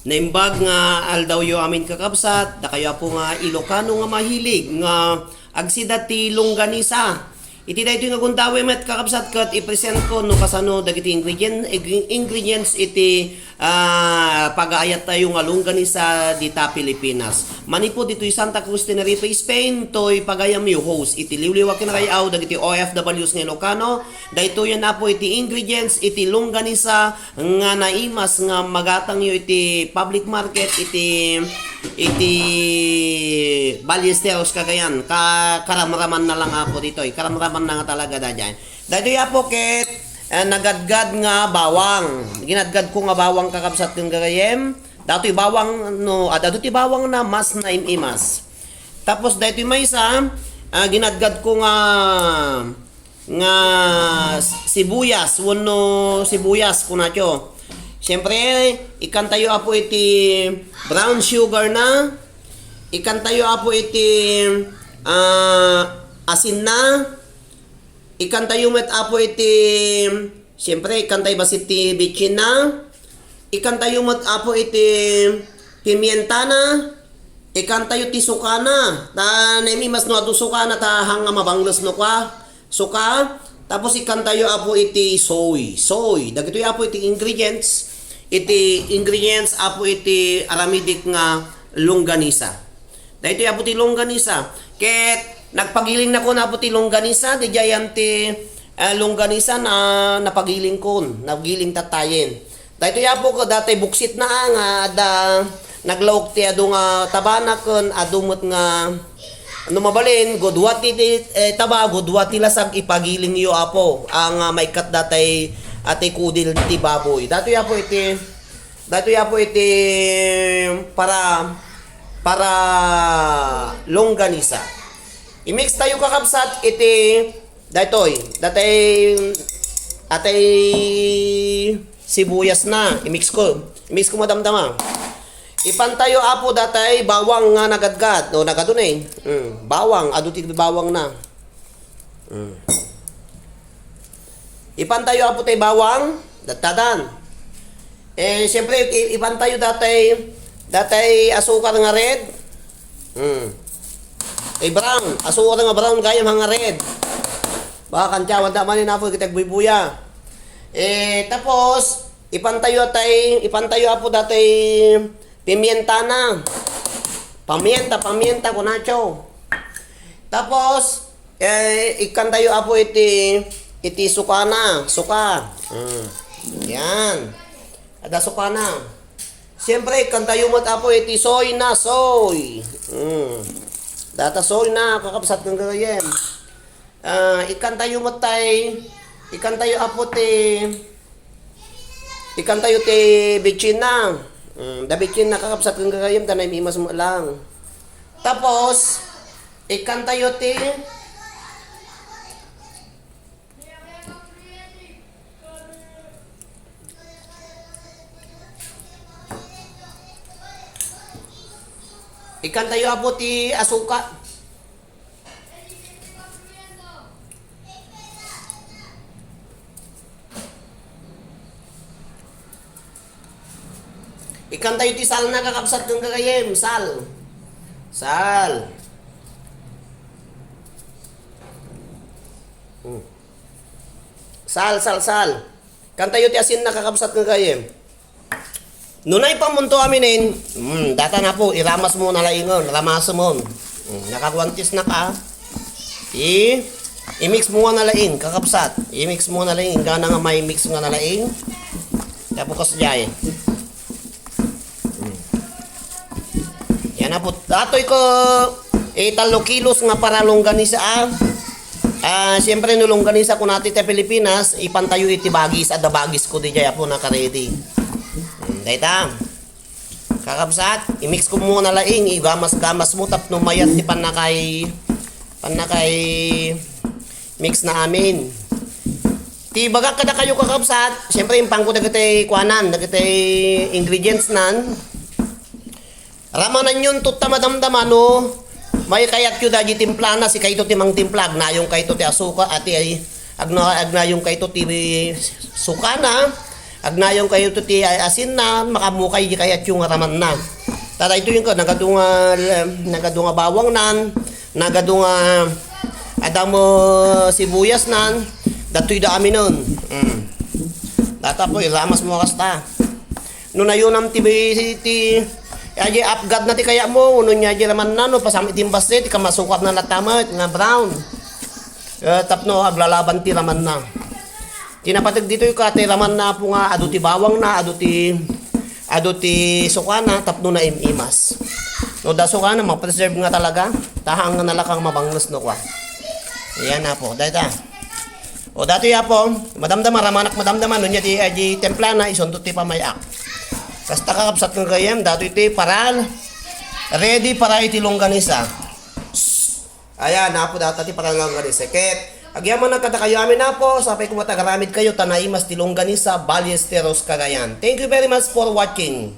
Naimbag nga aldaw yo amin kakabsat, da kayo po nga Ilocano nga mahilig nga agsida ti longganisa. Iti dayto nga gundawe met kakabsat kat i-present ko no kasano dagiti ingredients iti pag-aayat tayo nga longganisa dita Pilipinas. Manipo dito Santa Cruz Tenerife Spain toy pagayam yo host iti liwliwag kinarayaw dagiti OFWs nga Ilocano. Dayto yan na po iti ingredients iti longganisa nga naimas nga magatang yo iti public market iti Ballesteros Cagayan karamraman na lang ako dito karamraman na nga talaga da dyan dahito ya po ket nagadgad nga bawang ginadgad ko nga bawang kakabsat yung gagayem dato'y bawang no dato'y bawang na mas na imimas tapos dato'y may isa ginadgad ko nga sibuyas wano sibuyas kunatyo. Siyempre, ikan tayo apo iti brown sugar na. Ikan tayo apo iti asin na. Ikan tayo met apo iti siyempre, ikan tayo basit iti bitchin na. Ikan tayo met apo iti pimienta na. Ikan tayo ti suka na. Ta naimi mas no adu suka na ta hanga mabanglos no kwa. Suka. Tapos ikan tayo apo iti soy. Dagito yung apo iti ingredients. Iti ingredients apo iti aramidik nga longganisa. Dahito yung apo iti longganisa. Ket nagpagiling na ko na apo iti longganisa. Di jayan ti longganisa na napagiling kon. Nagiling tatayin. Dahito yung apo ko dati buksit na nga da naglaok ti adu nga tabanakon adumot nga ano mabalin, godwati taba, godwati lasag ipagiling yo apo. Ang maikat datay ati kudil ti baboy. Dato ya po iti para longganisa. I-mix tayo kakabsat iti datay atay sibuyas na. I-mix ko madamdama. Ipantayo apo datay bawang nga nagadgad. No, nagadun eh. Bawang, aduti bawang na. Ipantayo apo tay bawang, datadan. Siyempre, ipantayo datay asukar nga red. Brown, asukar nga brown gayam nga red. Baka kantyawan daman na apo kitag buy-buya. Tapos, ipantayo apo datay pimienta na. Pamienta kunacho. Tapos, ikan tayo apo iti suka na. Suka. Yan. Ada suka na. Siyempre, ikan tayo mat apo iti soy na. Soy. Data soy na. Kakapsat ng gagayem. Ikan tayo apo ikan tayo ti bitchin na. Dabitin nakakapsat kong gagayam tanay mimas mo lang. Tapos ikan tayo ti apo ti asuka. Ikan tayo ti sal na kakapsat kong gagayem. Sal. Sal. Ikan tayo ti asin na kakapsat kong gagayem. Nunay pamunto aminin. Data na po. Iramas mo na laingon. Ramas mo. Nakakwantis na ka. I-mix mo na laing. Kakapsat. I-mix mo na laing. Gana nga may mix nga na laing. Tapos jay. Yan na po. Datoy ko 3 kilos nga para longganisa. Siyempre no longganisa ko natin sa Pilipinas, ipantayo iti bagis. Ada bagis ko di jaya po naka-ready. Dayta. Kakabsat, i-mix ko muna laing. Igamas-gamas mo tapno mayat ti panakay mix na amin. Ti baga kada kayo kakabsat, siyempre impang ko dagiti kuanan, dagiti ingredients nan. Ramanan yun tuta madamdaman no. May kayat yun dahi timpla na si kayto timang timplag na yung kayto ti asuka ati ay agna yung kayto ti suka na Agnayon kayo to ti ay asin na, makamukay di kaya yung raman na. Tara ito yung ko, nagadunga bawang nan, nagadunga adamo sibuyas nan, dato'y da amin nun. Data po, iramas mo kasta. No na yun ang ti aji upgad na ti kaya mo, uno niya di raman na, no, pasamit timbas ti kamasukat na latamot, nga brown. Tapno, aglalaban ti raman na. Tinapatag dito yung kati raman na po nga, ado ti bawang na, ado ti sukana, tapno na imimas. No, da sukana, mapreserve nga talaga, tahang nga nalakang mabanglos no kwa. Ayan na po, dahil o dati ya po, madamdaman, ramanak madamdaman, nun niya ti aji templana, isundot ti pamayak. Kasta kakapsat ng gayam, dato iti paral, ready para iti longganisa. Ayan, na po dati paral longganisa. Ket, agyaman nagkata kayo amin na po, sapay kumatagamit kayo, tanay mas ti longganisa, Ballesteros, Cagayan. Thank you very much for watching.